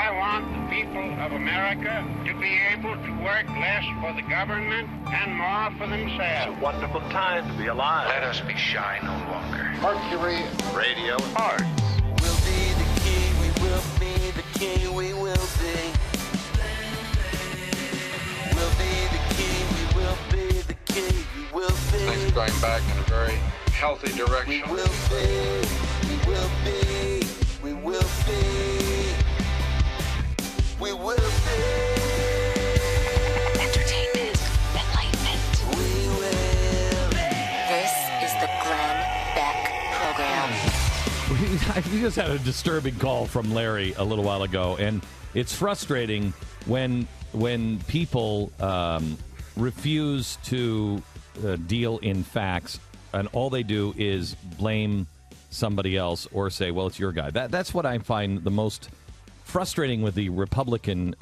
I want the people of America to be able to work less for the government and more for themselves. It's a wonderful time to be alive. Let us be shy no longer. Mercury Radio Arts. We'll be the king, we will be the king, we will be. We'll be the king, we will be the king, we will be. Things are going back in a very healthy direction. We will be, we will be, we will be. We will be. Entertainment, enlightenment. We will. This is the Glenn Beck Program. We just had a disturbing call from Larry a little while ago, and it's frustrating when people refuse to deal in facts, and all they do is blame somebody else or say, well, it's your guy. That's what I find the most frustrating with the Republican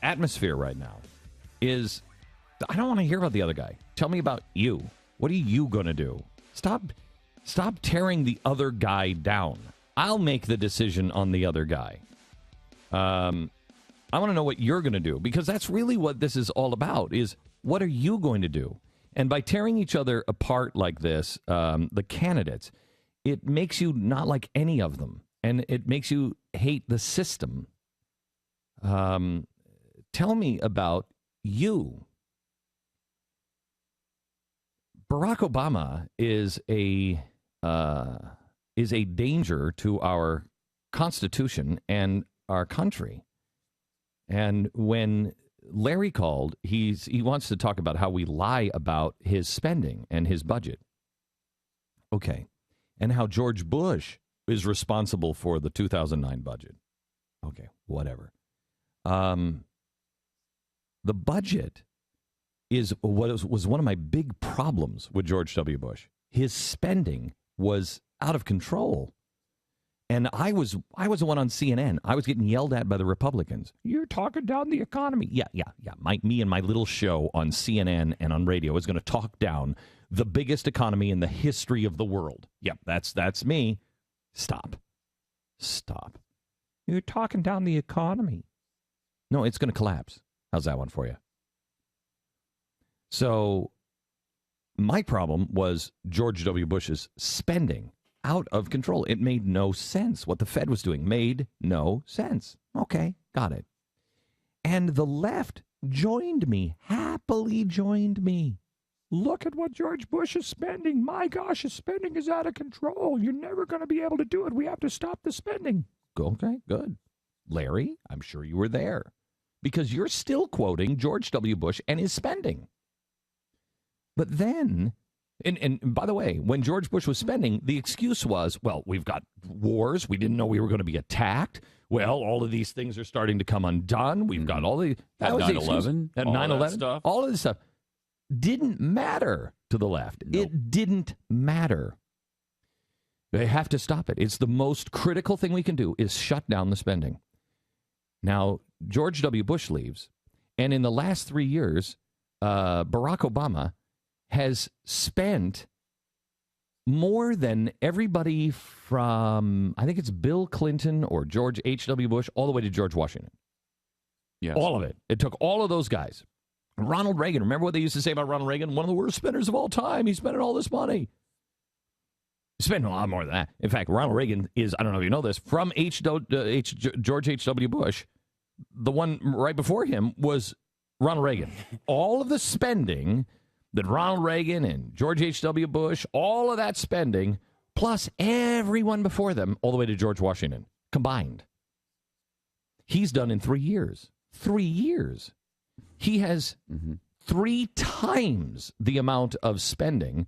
atmosphere right now is I don't want to hear about the other guy. Tell me about you. What are you going to do? Stop tearing the other guy down. I'll make the decision on the other guy. I want to know what you're going to do, because that's really what this is all about, is what are you going to do? And by tearing each other apart like this, the candidates, it makes you not like any of them. And it makes you hate the system. Tell me about you. Barack Obama is a danger to our Constitution and our country. And when Larry called, he wants to talk about how we lie about his spending and his budget. Okay. And how George Bush is responsible for the 2009 budget. Okay, whatever. The budget is what was one of my big problems with George W. Bush. His spending was out of control. And I was the one on CNN. I was getting yelled at by the Republicans. You're talking down the economy. Yeah. Me and my little show on CNN and on radio is going to talk down the biggest economy in the history of the world. Yep, that's me. Stop. You're talking down the economy. No, it's going to collapse. How's that one for you? So my problem was George W. Bush's spending out of control. It made no sense. What the Fed was doing made no sense. Okay, got it. And the left happily joined me. Look at what George Bush is spending. My gosh, his spending is out of control. You're never going to be able to do it. We have to stop the spending. Okay, good. Larry, I'm sure you were there, because you're still quoting George W. Bush and his spending. But then, and by the way, when George Bush was spending, the excuse was, well, we've got wars. We didn't know we were going to be attacked. Well, all of these things are starting to come undone. We've got all the... At 9/11. At 9/11. All of this stuff didn't matter to the left. Nope. It didn't matter. They have to stop it. It's the most critical thing we can do is shut down the spending. Now, George W. Bush leaves, and in the last 3 years, Barack Obama has spent more than everybody from, I think it's Bill Clinton or George H.W. Bush, all the way to George Washington. Yes. All of it. It took all of those guys. Ronald Reagan, remember what they used to say about Ronald Reagan? One of the worst spenders of all time. He's spending all this money. He's spending a lot more than that. In fact, Ronald Reagan is, I don't know if you know this, from George H.W. Bush. The one right before him was Ronald Reagan. All of the spending that Ronald Reagan and George H.W. Bush, all of that spending, plus everyone before them, all the way to George Washington, combined, he's done in 3 years. 3 years. He has 3 times the amount of spending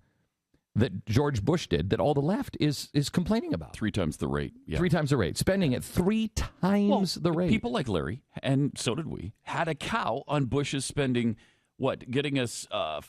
that George Bush did, that all the left is complaining about. 3 times the rate. Yeah. 3 times the rate. Spending at 3 times the rate. People like Larry, and so did we, had a cow on Bush's spending, getting us $5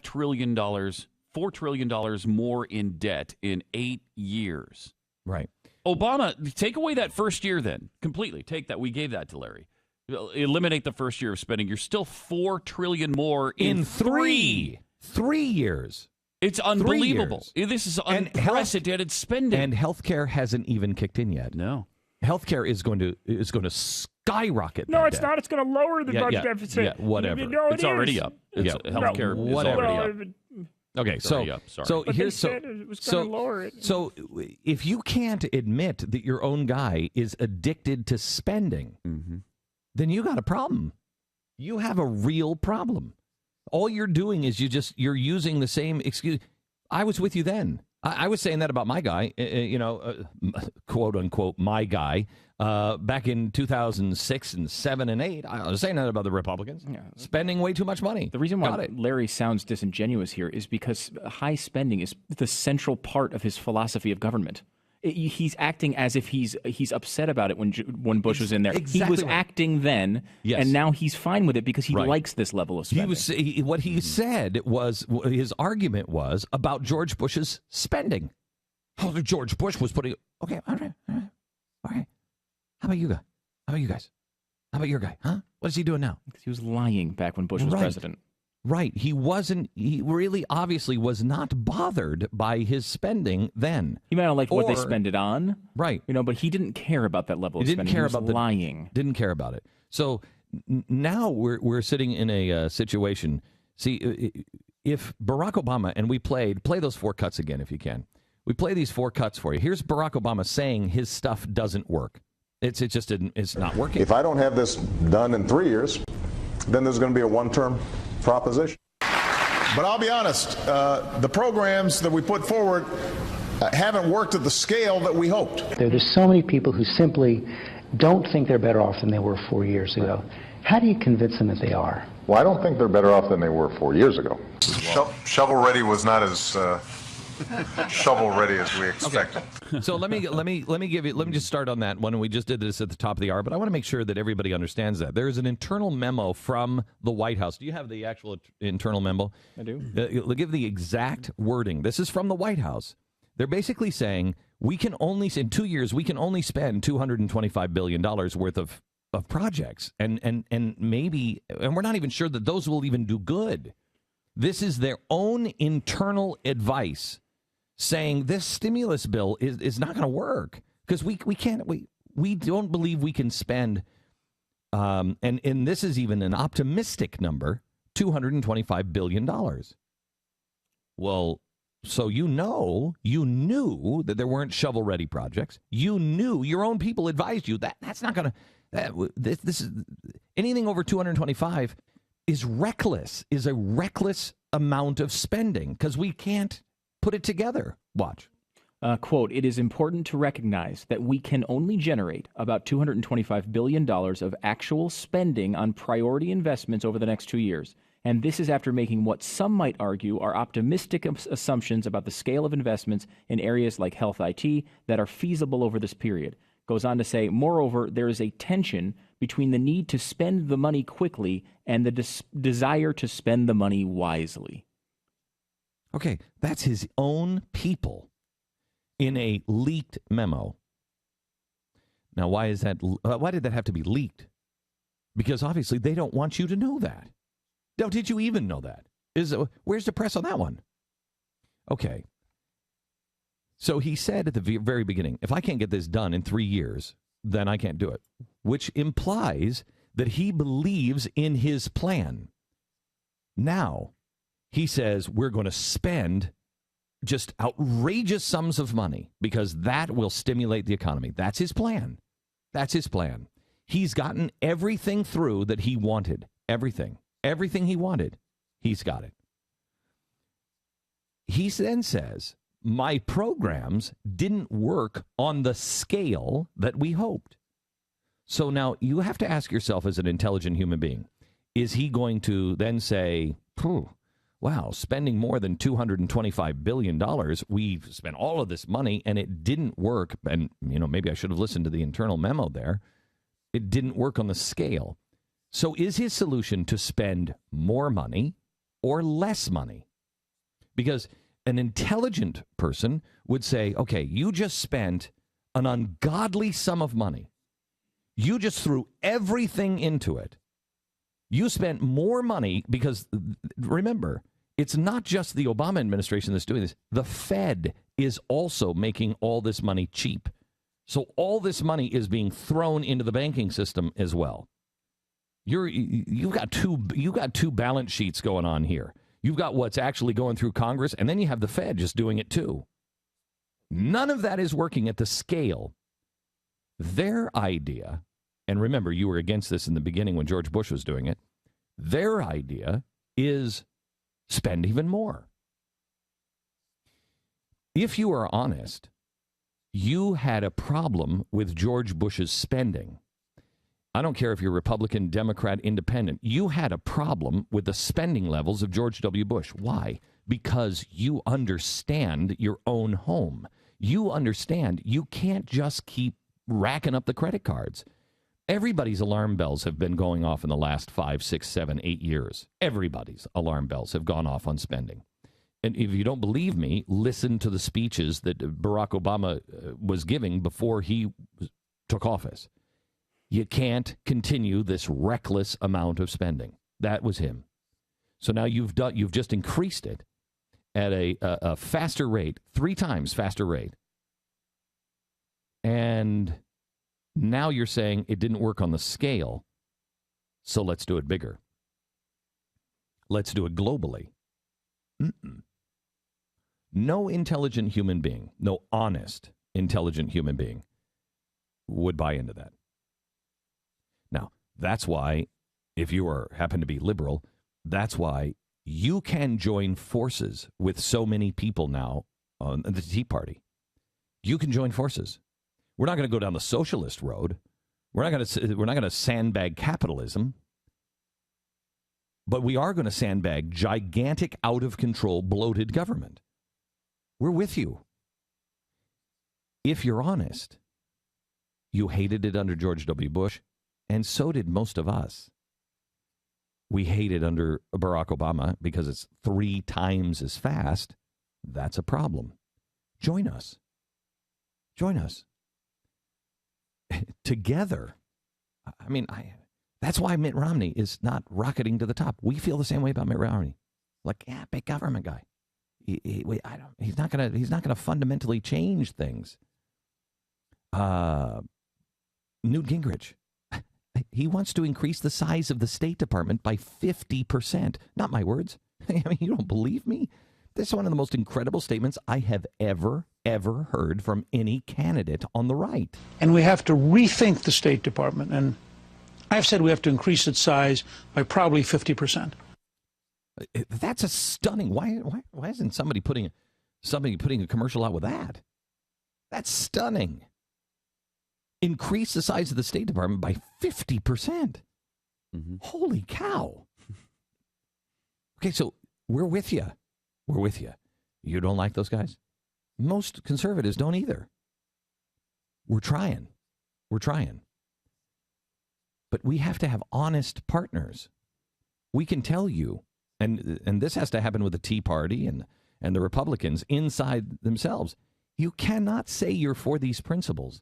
trillion, $4 trillion more in debt in 8 years. Right. Obama, take away that first year then, completely. Take that. We gave that to Larry. Eliminate the first year of spending. You're still $4 trillion more in 3 years. It's unbelievable. 3 years. This is And unprecedented spending. And healthcare hasn't even kicked in yet. No. Healthcare is going to skyrocket. No, that it's debt. not. It's going to lower the budget deficit. Yeah, whatever. No, It's already is. up. Healthcare is whatever. already up. Okay, It's already up. Sorry. so But here's they said it was going to lower it. So if you can't admit that your own guy is addicted to spending, then you got a problem. You have a real problem. All you're doing is you're using the same excuse. I was with you then. I was saying that about my guy, quote unquote, my guy, back in 2006 and 7 and 8. I was saying that about the Republicans, spending way too much money. The reason why Larry sounds disingenuous here is because high spending is the central part of his philosophy of government. He's acting as if he's upset about it when Bush was in there. Exactly he was right. acting then, Yes. and now he's fine with it because he Right. likes this level of spending. What he said was, his argument was about George Bush's spending. Oh, George Bush was putting. Okay, all right. How about you guys? How about you guys? How about your guy? Huh? What is he doing now? Because he was lying back when Bush was president. Right. He really obviously was not bothered by his spending then. He might not like what they spend it on. Right. But he didn't care about that level of He didn't spending. care He was about lying. Didn't care about it. So now we're sitting in a situation. See, if Barack Obama, and we play those 4 cuts again if you can. We play these 4 cuts for you. Here's Barack Obama saying his stuff doesn't work. It's not working. If I don't have this done in 3 years, then there's going to be a one-term proposition. But I'll be honest, the programs that we put forward haven't worked at the scale that we hoped. There's so many people who simply don't think they're better off than they were 4 years ago. How do you convince them that they are? Well, I don't think they're better off than they were 4 years ago. Shovel-ready was not as shovel-ready as we expected. Okay. So let me just start on that one. And we just did this at the top of the hour, but I want to make sure that everybody understands that there is an internal memo from the White House. Do you have the actual internal memo? I do. Give the exact wording. This is from the White House. They're basically saying in 2 years we can only spend $225 billion worth of projects, and we're not even sure that those will even do good. This is their own internal advice, saying this stimulus bill is not going to work because we don't believe we can spend, and this is even an optimistic number, $225 billion. Well, so you knew that there weren't shovel-ready projects. You knew, your own people advised you that's not going to. This is anything over 225 is a reckless amount of spending because we can't put it together. Watch. Quote, it is important to recognize that we can only generate about $225 billion of actual spending on priority investments over the next 2 years. And this is after making what some might argue are optimistic assumptions about the scale of investments in areas like health IT that are feasible over this period. Goes on to say, moreover, there is a tension between the need to spend the money quickly and the desire to spend the money wisely. Okay, that's his own people in a leaked memo. Now, why is that? Why did that have to be leaked? Because obviously they don't want you to know that. Now, did you even know that? Where's the press on that one? Okay. So he said at the very beginning, if I can't get this done in 3 years, then I can't do it, which implies that he believes in his plan. Now, he says we're going to spend just outrageous sums of money because that will stimulate the economy. That's his plan. That's his plan. He's gotten everything through that he wanted. Everything he wanted, he's got it. He then says, my programs didn't work on the scale that we hoped. So now you have to ask yourself as an intelligent human being, is he going to then say, wow, spending more than $225 billion, we've spent all of this money and it didn't work. And, maybe I should have listened to the internal memo there. It didn't work on the scale. So is his solution to spend more money or less money? Because an intelligent person would say, okay, you just spent an ungodly sum of money. You just threw everything into it. You spent more money because, remember, It's not just the Obama administration that's doing this. The Fed is also making all this money cheap. So all this money is being thrown into the banking system as well. You've got two balance sheets going on here. You've got what's actually going through Congress, and then you have the Fed just doing it too. None of that is working at the scale. Their idea, and remember, you were against this in the beginning when George Bush was doing it, their idea is spend even more. If you are honest, you had a problem with George Bush's spending. I don't care if you're Republican, Democrat, Independent. You had a problem with the spending levels of George W. Bush. Why? Because you understand your own home. You understand you can't just keep racking up the credit cards. Everybody's alarm bells have been going off in the last 5, 6, 7, 8 years. Everybody's alarm bells have gone off on spending. And if you don't believe me, listen to the speeches that Barack Obama was giving before he took office. You can't continue this reckless amount of spending. That was him. So now you've just increased it at a faster rate, 3 times faster rate. And now you're saying it didn't work on the scale, so let's do it bigger. Let's do it globally. No intelligent human being, no honest, intelligent human being would buy into that. Now, that's why, if you happen to be liberal, that's why you can join forces with so many people now on the Tea Party. You can join forces. We're not going to go down the socialist road. We're not going to sandbag capitalism. But we are going to sandbag gigantic, out-of-control, bloated government. We're with you. If you're honest, you hated it under George W. Bush, and so did most of us. We hate it under Barack Obama because it's 3 times as fast. That's a problem. Join us. Join us. Together. I mean, that's why Mitt Romney is not rocketing to the top. We feel the same way about Mitt Romney. Like, yeah, big government guy. He's not gonna fundamentally change things. Newt Gingrich. He wants to increase the size of the State Department by 50%. Not my words. I mean, you don't believe me? This is one of the most incredible statements I have ever heard from any candidate on the right. And we have to rethink the State Department. And I've said we have to increase its size by probably 50%. That's a stunning. Why isn't somebody putting a commercial out with that? That's stunning. Increase the size of the State Department by 50%. Mm-hmm. Holy cow. Okay, so we're with you. We're with you. You don't like those guys? Most conservatives don't either. We're trying. We're trying. But we have to have honest partners. We can tell you, and this has to happen with the Tea Party and the Republicans inside themselves. You cannot say you're for these principles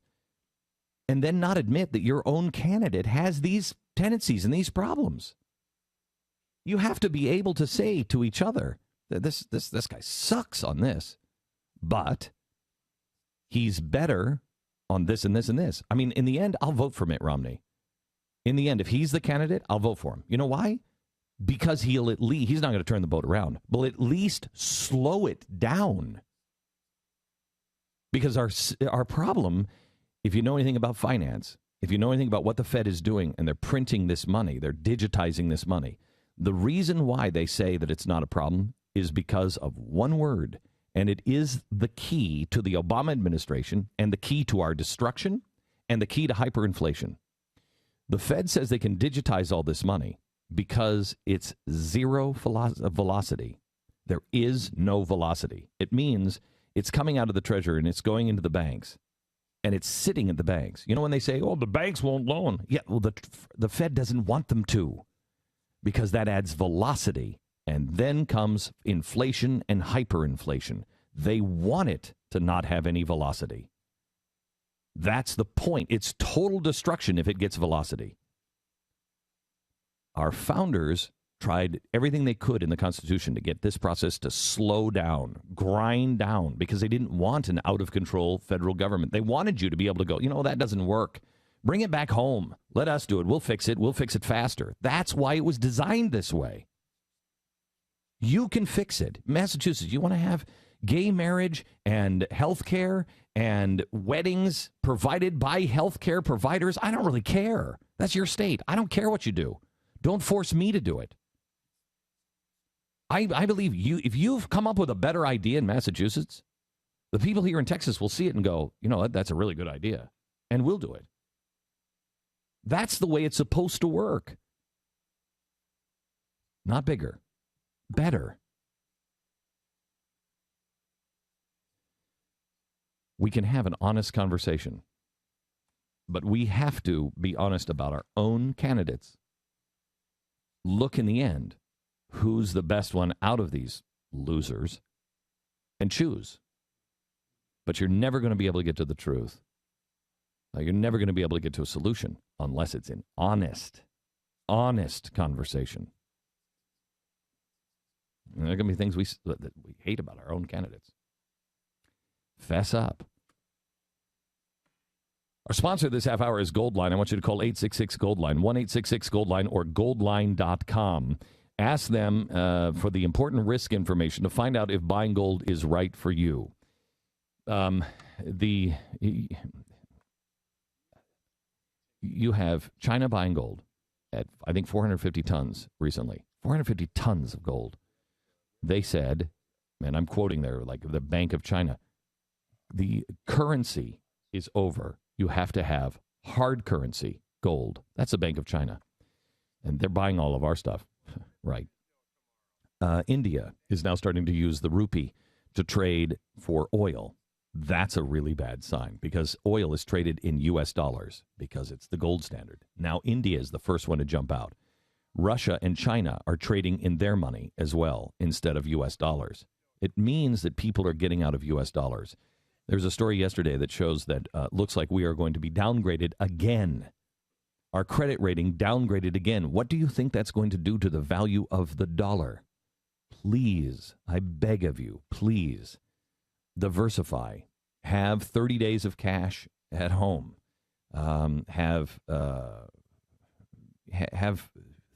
and then not admit that your own candidate has these tendencies and these problems. You have to be able to say to each other, this guy sucks on this, but he's better on this and this and this. I mean, in the end, I'll vote for Mitt Romney. In the end, if he's the candidate, I'll vote for him. You know why? Because he's not going to turn the boat around, but at least slow it down. Because our problem, if you know anything about finance, if you know anything about what the Fed is doing, and they're printing this money, they're digitizing this money, the reason why they say that it's not a problem is because of one word, and it is the key to the Obama administration and the key to our destruction and the key to hyperinflation. The Fed says they can digitize all this money because it's zero velocity. There is no velocity. It means it's coming out of the Treasury and it's going into the banks, and it's sitting at the banks. You know when they say, oh, the banks won't loan. Yeah, well, the Fed doesn't want them to, because that adds velocity, and then comes inflation and hyperinflation. They want it to not have any velocity. That's the point. It's total destruction if it gets velocity. Our founders tried everything they could in the Constitution to get this process to slow down, grind down, because they didn't want an out-of-control federal government. They wanted you to be able to go, that doesn't work. Bring it back home. Let us do it. We'll fix it. We'll fix it faster. That's why it was designed this way. You can fix it. Massachusetts, you want to have gay marriage and health care and weddings provided by health care providers? I don't really care. That's your state. I don't care what you do. Don't force me to do it. I believe you. If you've come up with a better idea in Massachusetts, the people here in Texas will see it and go, that's a really good idea, and we'll do it. That's the way it's supposed to work. Not bigger, better. We can have an honest conversation, but we have to be honest about our own candidates. Look in the end, who's the best one out of these losers, and choose. But you're never going to be able to get to the truth. You're never going to be able to get to a solution unless it's an honest conversation. And there are going to be things that we hate about our own candidates. Fess up. Our sponsor this half hour is Goldline. I want you to call 866-GOLDLINE, 1-866-GOLDLINE, or goldline.com. Ask them for the important risk information to find out if buying gold is right for you. You have China buying gold at, I think, 450 tons recently. 450 tons of gold. They said, and I'm quoting there, like the Bank of China, the currency is over. You have to have hard currency, gold. That's the Bank of China. And they're buying all of our stuff. Right. India is now starting to use the rupee to trade for oil. That's a really bad sign because oil is traded in U.S. dollars because it's the gold standard. Now India is the first one to jump out. Russia and China are trading in their money as well instead of U.S. dollars. It means that people are getting out of U.S. dollars. There's a story yesterday that shows that looks like we are going to be downgraded again. Our credit rating downgraded again. What do you think that's going to do to the value of the dollar? Please, I beg of you, please. Diversify. Have 30 days of cash at home. Have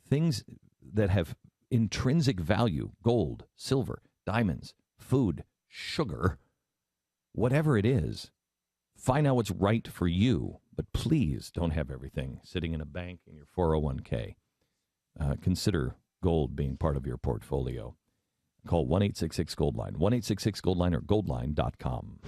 things that have intrinsic value: gold, silver, diamonds, food, sugar, whatever it is. Find out what's right for you, but please don't have everything sitting in a bank in your 401k. Consider gold being part of your portfolio. Call 1-866-GOLDLINE, 1-866-GOLDLINE or goldline.com.